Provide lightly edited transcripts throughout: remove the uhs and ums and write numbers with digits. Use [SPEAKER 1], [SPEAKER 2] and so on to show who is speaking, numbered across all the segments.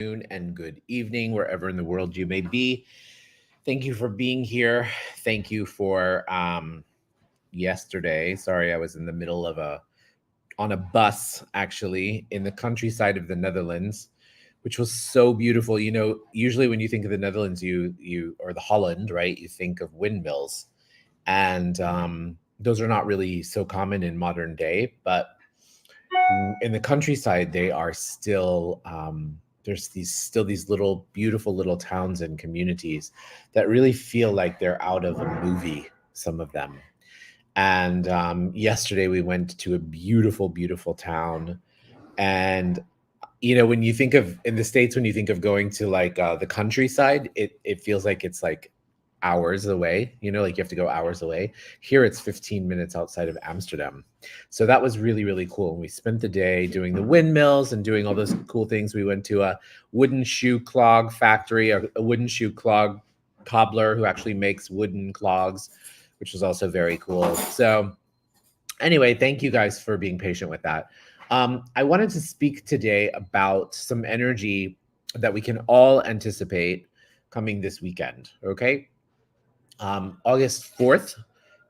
[SPEAKER 1] And good evening, wherever in the world you may be. Thank you for being here. Thank you for yesterday. Sorry, I was in the middle of a bus actually in the countryside of the Netherlands, which was so beautiful. Usually when you think of the Netherlands, you or the Holland, right? You think of windmills, and those are not really so common in modern day, but in the countryside they are still there's these little beautiful little towns and communities that really feel like they're out of a movie, some of them. And yesterday we went to a beautiful town. And when you think of in the States, when you think of going to like the countryside, it feels like it's like hours away, like you have to go hours away. Here it's 15 minutes outside of Amsterdam. So that was really cool. And we spent the day doing the windmills and doing all those cool things. We went to a wooden shoe clog factory, a wooden shoe clog cobbler who actually makes wooden clogs, which was also very cool. So anyway, thank you guys for being patient with that. I wanted to speak today about some energy that we can all anticipate coming this weekend. Okay. August 4th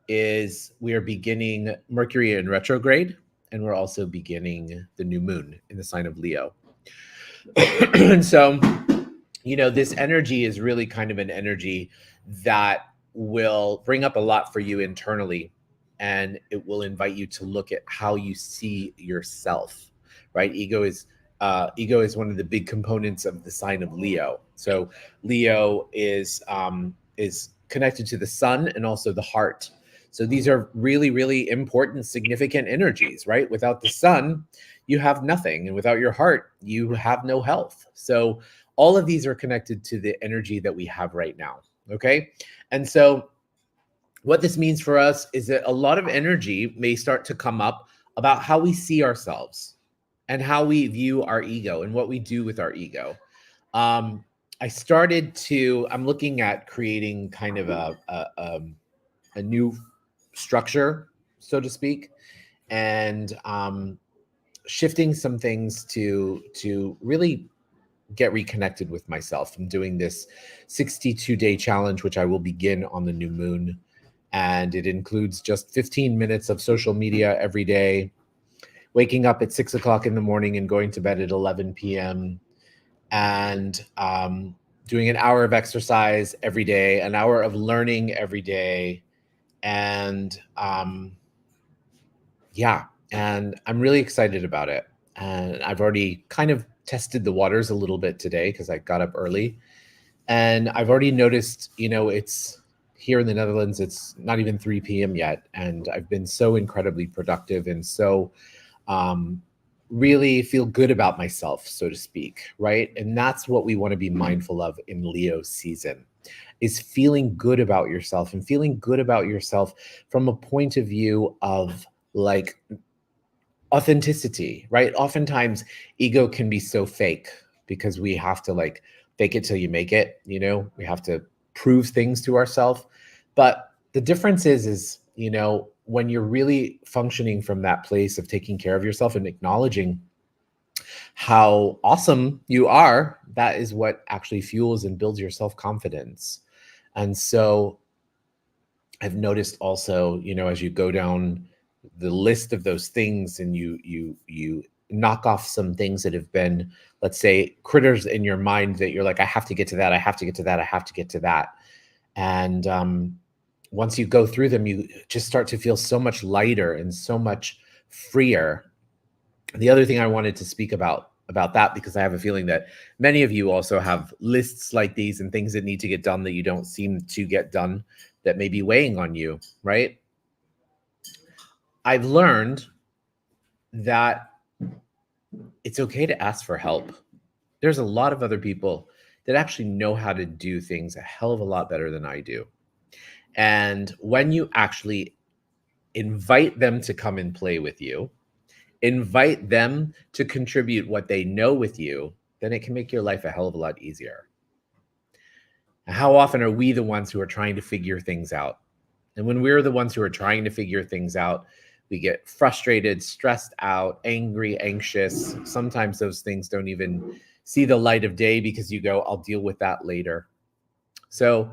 [SPEAKER 1] is we are beginning Mercury in retrograde, and we're also beginning the new moon in the sign of Leo. And so, this energy is really kind of an energy that will bring up a lot for you internally, and it will invite you to look at how you see yourself, right? Ego is one of the big components of the sign of Leo. So Leo is connected to the sun and also the heart. So these are really important, significant energies, right? Without the sun, you have nothing, and without your heart, you have no health. So all of these are connected to the energy that we have right now. Okay. And so what this means for us is that a lot of energy may start to come up about how we see ourselves and how we view our ego and what we do with our ego. I'm looking at creating kind of a new structure, so to speak, and shifting some things to really get reconnected with myself. I'm doing this 62-day challenge, which I will begin on the new moon. And it includes just 15 minutes of social media every day, waking up at 6 o'clock in the morning and going to bed at 11 p.m. and doing an hour of exercise every day, an hour of learning every day. And and I'm really excited about it. And I've already kind of tested the waters a little bit today because I got up early. And I've already noticed, it's here in the Netherlands, it's not even 3 p.m. yet. And I've been so incredibly productive and so really feel good about myself, so to speak, right? And that's what we want to be mindful of in Leo season, is feeling good about yourself, and feeling good about yourself from a point of view of like authenticity, right? Oftentimes ego can be so fake because we have to like fake it till you make it, we have to prove things to ourselves. But the difference is when you're really functioning from that place of taking care of yourself and acknowledging how awesome you are, that is what actually fuels and builds your self-confidence. And so I've noticed also, as you go down the list of those things and you knock off some things that have been, let's say, critters in your mind that you're like, I have to get to that, I have to get to that, I have to get to that. And once you go through them, you just start to feel so much lighter and so much freer. The other thing I wanted to speak about that, because I have a feeling that many of you also have lists like these and things that need to get done that you don't seem to get done, that may be weighing on you, right? I've learned that it's okay to ask for help. There's a lot of other people that actually know how to do things a hell of a lot better than I do. And when you actually invite them to come and play with you, invite them to contribute what they know with you, then it can make your life a hell of a lot easier. And how often are we the ones who are trying to figure things out? And when we're the ones who are trying to figure things out, we get frustrated, stressed out, angry, anxious. Sometimes those things don't even see the light of day because you go, I'll deal with that later. So,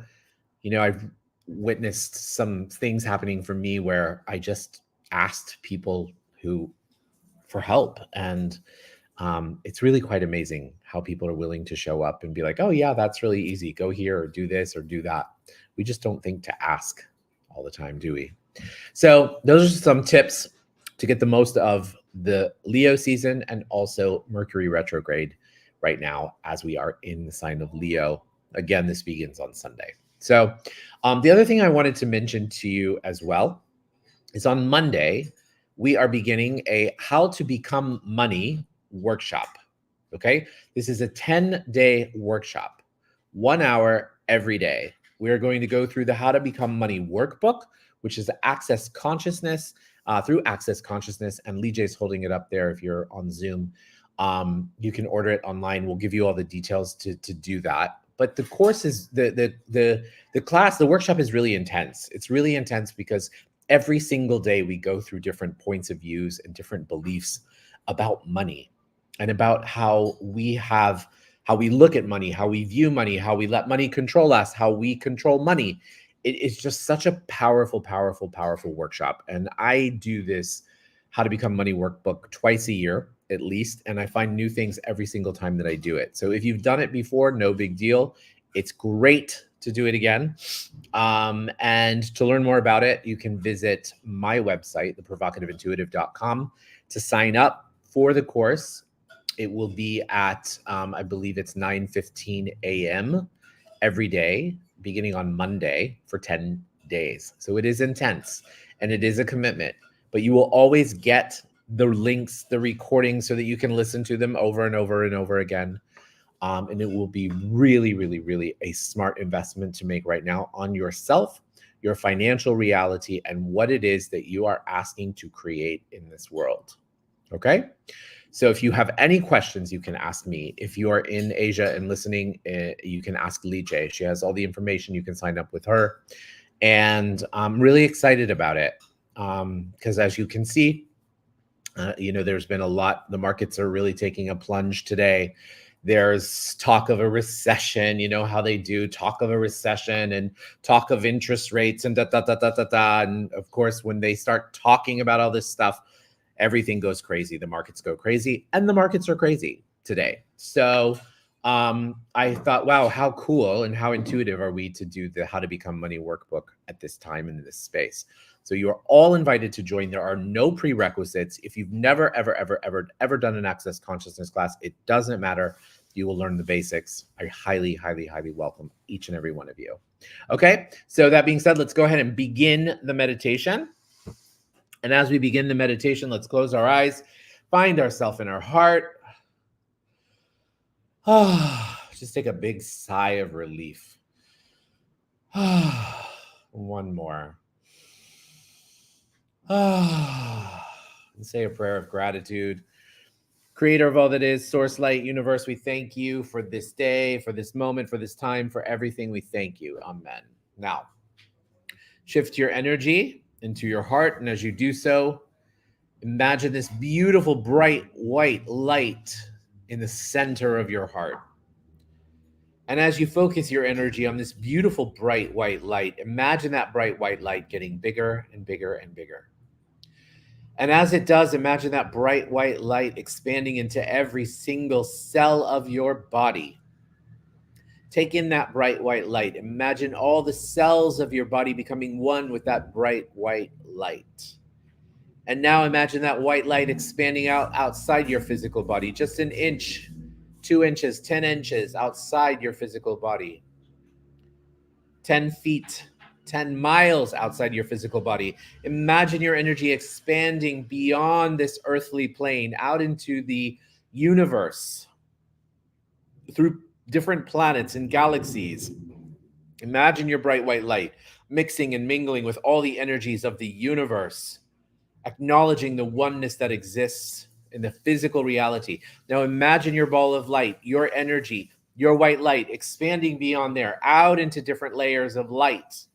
[SPEAKER 1] I've witnessed some things happening for me where I just asked people for help. And it's really quite amazing how people are willing to show up and be like, oh yeah, that's really easy. Go here or do this or do that. We just don't think to ask all the time, do we? So those are some tips to get the most of the Leo season and also Mercury retrograde right now as we are in the sign of Leo. Again, this begins on Sunday. So the other thing I wanted to mention to you as well is on Monday, we are beginning a How to Become Money workshop. Okay. This is a 10-day workshop, 1 hour every day. We're going to go through the How to Become Money workbook, which is Access Consciousness, through Access Consciousness. And Lee J's holding it up there if you're on Zoom. You can order it online. We'll give you all the details to do that. But the course is the class, the workshop is really intense. It's really intense because every single day we go through different points of views and different beliefs about money and about how we look at money, how we view money, how we let money control us, how we control money. It is just such a powerful, powerful, powerful workshop. And I do this How to Become Money workbook twice a year at least. And I find new things every single time that I do it. So if you've done it before, no big deal. It's great to do it again. And to learn more about it, you can visit my website, theprovocativeintuitive.com, to sign up for the course. It will be at, I believe it's 9:15 a.m. every day, beginning on Monday for 10 days. So it is intense and it is a commitment, but you will always get the links, the recordings, so that you can listen to them over and over and over again. And it will be really, really, really a smart investment to make right now on yourself, your financial reality, and what it is that you are asking to create in this world. Okay? So if you have any questions, you can ask me. If you are in Asia and listening, you can ask Lee J. She has all the information. You can sign up with her. And I'm really excited about it because as you can see, there's been a lot. The markets are really taking a plunge today. There's talk of a recession, how they do, talk of a recession and talk of interest rates and da. And of course, when they start talking about all this stuff, everything goes crazy. The markets go crazy, and the markets are crazy today. So I thought, wow, how cool and how intuitive are we to do the How to Become Money workbook at this time and in this space. So you are all invited to join. There are no prerequisites. If you've never, ever done an Access Consciousness class, it doesn't matter. You will learn the basics. I highly, highly, highly welcome each and every one of you. Okay, so that being said, let's go ahead and begin the meditation. And as we begin the meditation, let's close our eyes, find ourselves in our heart. Just take a big sigh of relief. One more. And say a prayer of gratitude. Creator of all that is, source, light, universe, we thank you for this day, for this moment, for this time, for everything. We thank you. Amen. Now, shift your energy into your heart. And as you do so, imagine this beautiful, bright, white light in the center of your heart. And as you focus your energy on this beautiful, bright, white light, imagine that bright, white light getting bigger and bigger and bigger. And as it does, imagine that bright, white light expanding into every single cell of your body. Take in that bright, white light. Imagine all the cells of your body becoming one with that bright, white light. And now imagine that white light expanding out outside your physical body, just an inch, 2 inches, 10 inches outside your physical body, 10 feet, 10 miles outside your physical body. Imagine your energy expanding beyond this earthly plane out into the universe through different planets and galaxies. Imagine your bright white light mixing and mingling with all the energies of the universe, acknowledging the oneness that exists in the physical reality. Now imagine your ball of light, your energy, your white light expanding beyond there, out into different layers of light,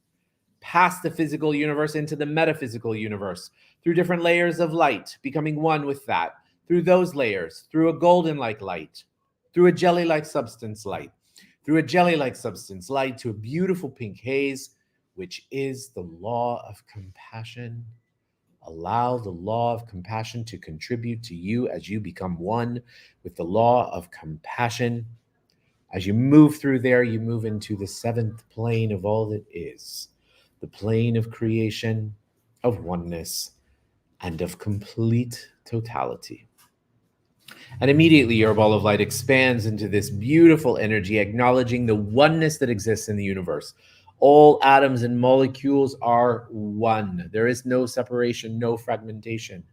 [SPEAKER 1] past the physical universe into the metaphysical universe, through different layers of light, becoming one with that, through those layers, through a golden-like light, through a jelly-like substance light, through a jelly-like substance light to a beautiful pink haze, which is the law of compassion. Allow the law of compassion to contribute to you as you become one with the law of compassion. As you move through there, you move into the seventh plane of all that is, the plane of creation, of oneness, and of complete totality. And immediately your ball of light expands into this beautiful energy, acknowledging the oneness that exists in the universe. All atoms and molecules are one. There is no separation, no fragmentation,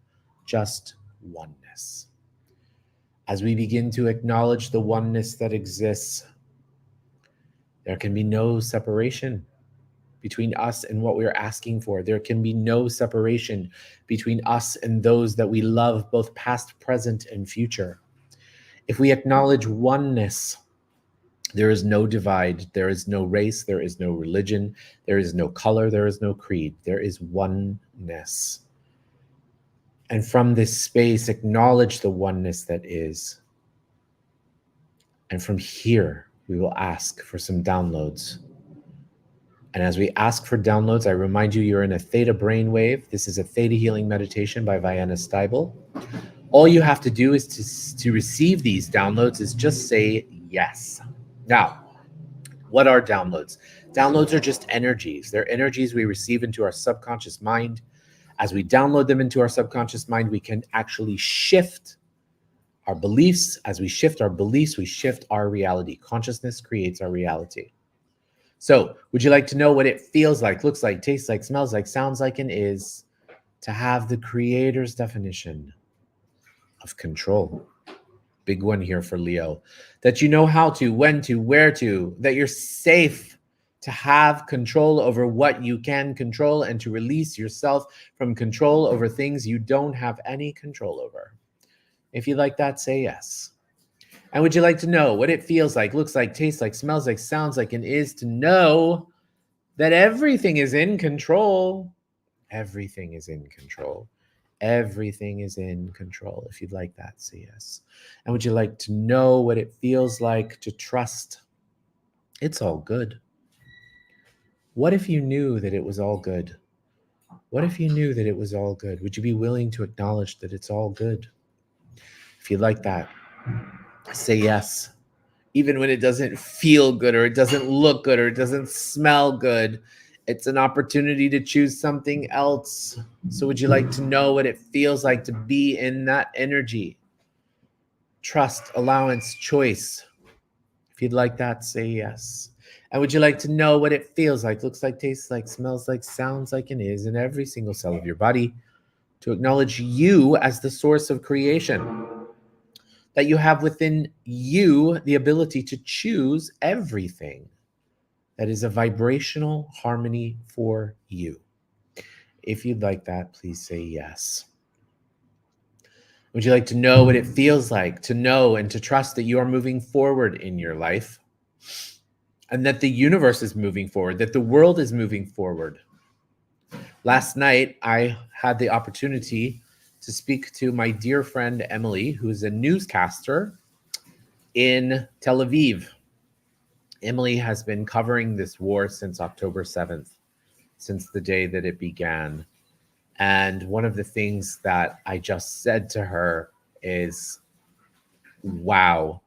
[SPEAKER 1] just oneness. As we begin to acknowledge the oneness that exists, there can be no separation between us and what we're asking for. There can be no separation between us and those that we love, both past, present, and future. If we acknowledge oneness, there is no divide, there is no race, there is no religion, there is no color, there is no creed. There is oneness. And from this space, acknowledge the oneness that is. And from here, we will ask for some downloads. And as we ask for downloads, I remind you, you're in a theta brainwave. This is a theta healing meditation by Vienna Steibel. All you have to do is to receive these downloads is just say yes. Now, what are downloads? Downloads are just energies. They're energies we receive into our subconscious mind. As we download them into our subconscious mind, we can actually shift our beliefs. As we shift our beliefs, we shift our reality. Consciousness creates our reality. So, would you like to know what it feels like, looks like, tastes like, smells like, sounds like, and is to have the Creator's definition of control? Big one here for Leo. That you know how to, when to, where to, that you're safe to have control over what you can control and to release yourself from control over things you don't have any control over. If you like that, say yes. And would you like to know what it feels like, looks like, tastes like, smells like, sounds like, and is to know that everything is in control? Everything is in control. Everything is in control. If you'd like that, say yes. And would you like to know what it feels like to trust it's all good? What if you knew that it was all good? What if you knew that it was all good? Would you be willing to acknowledge that it's all good? If you'd like that, say yes. Even when it doesn't feel good or it doesn't look good or it doesn't smell good, it's an opportunity to choose something else. So would you like to know what it feels like to be in that energy? Trust, allowance, choice. If you'd like that, say yes. And would you like to know what it feels like, looks like, tastes like, smells like, sounds like, and is in every single cell of your body to acknowledge you as the source of creation? That you have within you the ability to choose everything that is a vibrational harmony for you. If you'd like that, please say yes. Would you like to know what it feels like to know and to trust that you are moving forward in your life and that the universe is moving forward, that the world is moving forward? Last night, I had the opportunity to speak to my dear friend Emily, who is a newscaster in Tel Aviv. Emily has been covering this war since October 7th, since the day that it began. And one of the things that I just said to her is, wow,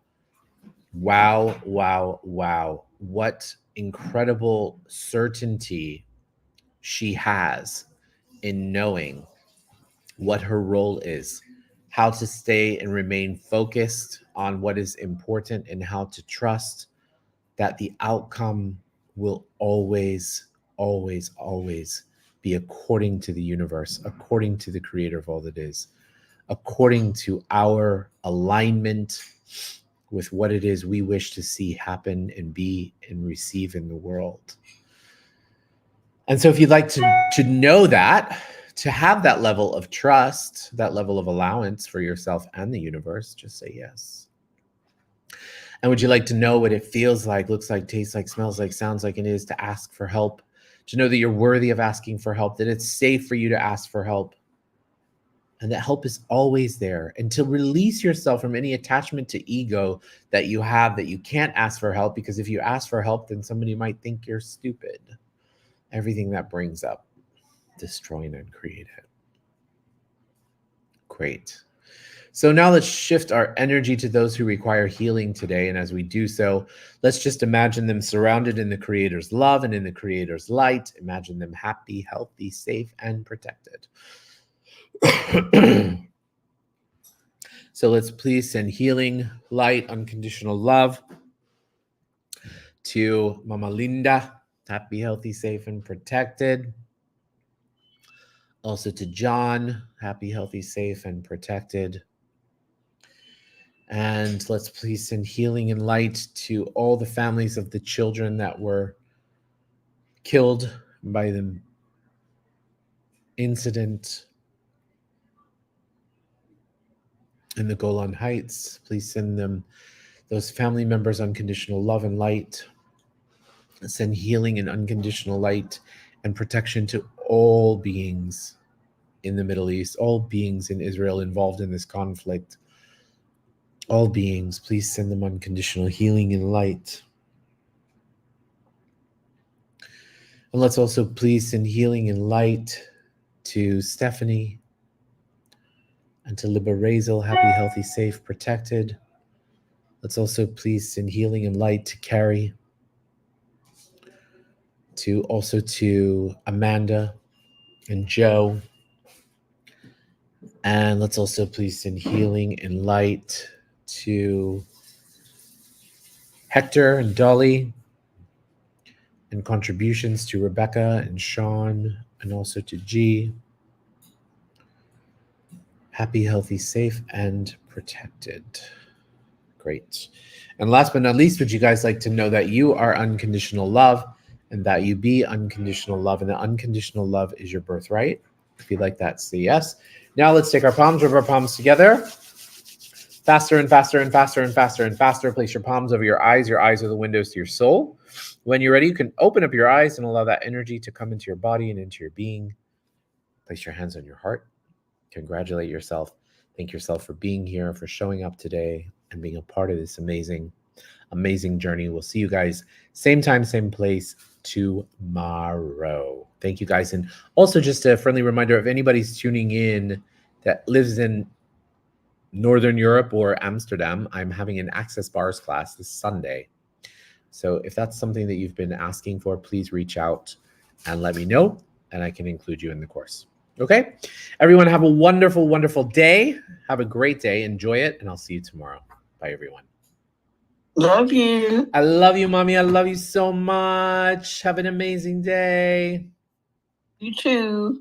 [SPEAKER 1] wow, wow, wow. What incredible certainty she has in knowing what her role is, how to stay and remain focused on what is important, and how to trust that the outcome will always, always, always be according to the universe, according to the creator of all that is, according to our alignment with what it is we wish to see happen and be and receive in the world. And so if you'd like to know that, to have that level of trust, that level of allowance for yourself and the universe, just say yes. And would you like to know what it feels like, looks like, tastes like, smells like, sounds like, and is to ask for help, to know that you're worthy of asking for help, that it's safe for you to ask for help, and that help is always there, and to release yourself from any attachment to ego that you have, that you can't ask for help, because if you ask for help, then somebody might think you're stupid. Everything that brings up, destroy and uncreate it. Great. So now let's shift our energy to those who require healing today. And as we do so, let's just imagine them surrounded in the Creator's love and in the Creator's light. Imagine them happy, healthy, safe, and protected. So let's please send healing, light, unconditional love to Mama Linda, happy, healthy, safe, and protected. Also to John, happy, healthy, safe, and protected. And let's please send healing and light to all the families of the children that were killed by the incident in the Golan Heights. Please send them, those family members, unconditional love and light. Send healing and unconditional light and protection to all beings in the Middle East, all beings in Israel involved in this conflict. All beings, please send them unconditional healing and light. And let's also please send healing and light to Stephanie and to Liberazel, happy, healthy, safe, protected. Let's also please send healing and light to Carrie, also to Amanda and Joe. And let's also please send healing and light to Hector and Dolly, and contributions to Rebecca and Sean, and also to G. Happy, healthy, safe, and protected. Great. And last but not least, would you guys like to know that you are unconditional love, and that you be unconditional love, and that unconditional love is your birthright? If you like that, say yes. Now let's take our palms, rub our palms together. Faster and faster and faster and faster and faster. Place your palms over your eyes. Your eyes are the windows to your soul. When you're ready, you can open up your eyes and allow that energy to come into your body and into your being. Place your hands on your heart. Congratulate yourself. Thank yourself for being here, for showing up today, and being a part of this amazing, amazing journey. We'll see you guys same time, same place tomorrow. Thank you, guys. And also just a friendly reminder, if anybody's tuning in that lives in Northern Europe or Amsterdam, I'm having an Access Bars class this Sunday. So if that's something that you've been asking for, please reach out and let me know, and I can include you in the course. Okay? Everyone have a wonderful, wonderful day. Have a great day. Enjoy it, and I'll see you tomorrow. Bye, everyone.
[SPEAKER 2] Love you.
[SPEAKER 1] I love you, Mommy. I love you so much. Have an amazing day.
[SPEAKER 2] You too.